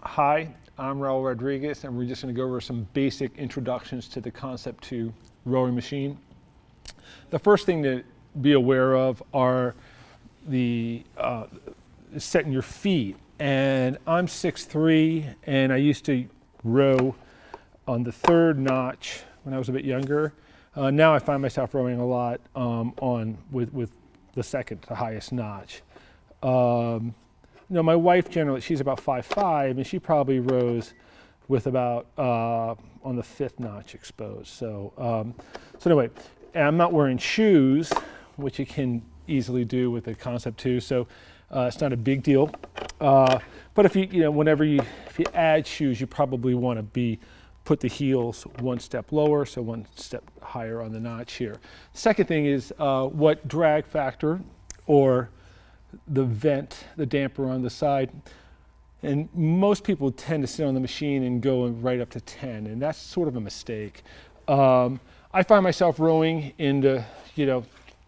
Hi, I'm Raoul Rodriguez, and we're just going to go over some basic introductions to the Concept 2 rowing machine. The first thing to be aware of are the setting your feet. And I'm 6'3", and I used to row on the third notch when I was a bit younger. Now I find myself rowing a lot with the second to highest notch. My wife generally, she's about 5'5", and she probably rows with about on the fifth notch exposed. So anyway, and I'm not wearing shoes, which you can easily do with the Concept 2, so it's not a big deal. But if you add shoes, you probably want to put the heels one step lower, so one step higher on the notch here. Second thing is what drag factor or the vent, the damper on the side. And most people tend to sit on the machine and go right up to 10, and that's sort of a mistake. I find myself rowing in the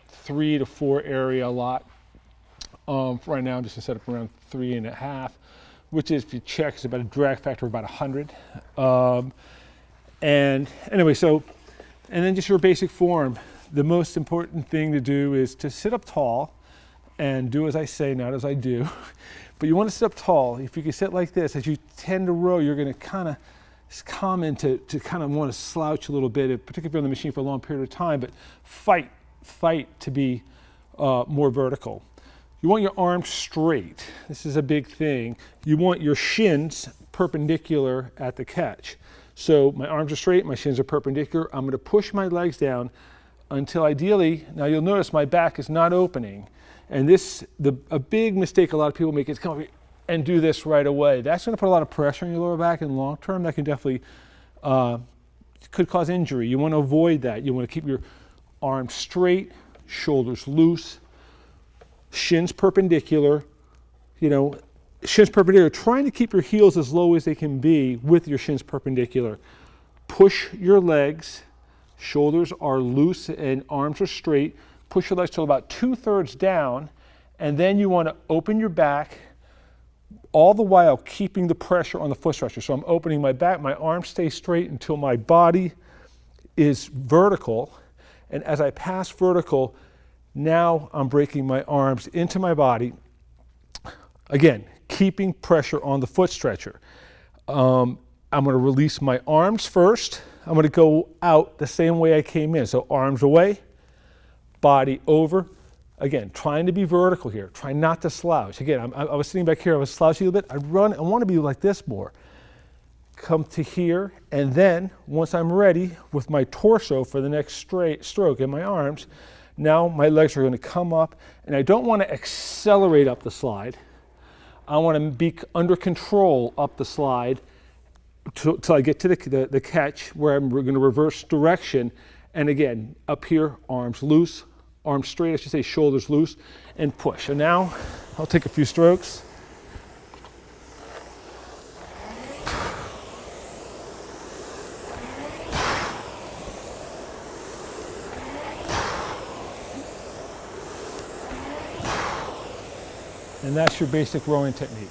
3 to 4 area a lot. Right now I'm just set up around 3.5, which is, if you check, is about a drag factor of about 100. And anyway, and then just your basic form. The most important thing to do is to sit up tall and do as I say, not as I do. But you want to sit up tall. If you can sit like this, as you tend to row, you're going to kind of come into kind of want to slouch a little bit, particularly if you're on the machine for a long period of time, but fight to be more vertical. You want your arms straight. This is a big thing. You want your shins perpendicular at the catch. So my arms are straight, my shins are perpendicular. I'm going to push my legs down until ideally, now you'll notice my back is not opening. And a big mistake a lot of people make is come over and do this right away. That's going to put a lot of pressure on your lower back in long term. That can definitely, could cause injury. You want to avoid that. You want to keep your arms straight, shoulders loose, shins perpendicular, shins perpendicular, trying to keep your heels as low as they can be with your shins perpendicular. Push your legs, shoulders are loose and arms are straight. Push your legs till about 2/3 down, and then you want to open your back, all the while keeping the pressure on the foot stretcher. So I'm opening my back, my arms stay straight until my body is vertical, and as I pass vertical, now I'm breaking my arms into my body. Again, keeping pressure on the foot stretcher. I'm going to release my arms first. I'm going to go out the same way I came in. So arms away, body over. Again, trying to be vertical here. Try not to slouch. Again, I was sitting back here, I was slouching a little bit. I want to be like this more. Come to here, and then once I'm ready with my torso for the next stroke in my arms, now my legs are going to come up, and I don't want to accelerate up the slide. I want to be under control up the slide till I get to the catch, where we're going to reverse direction. And again, up here, arms loose, arms straight, I should say, shoulders loose, and push. And now I'll take a few strokes. And that's your basic rowing technique.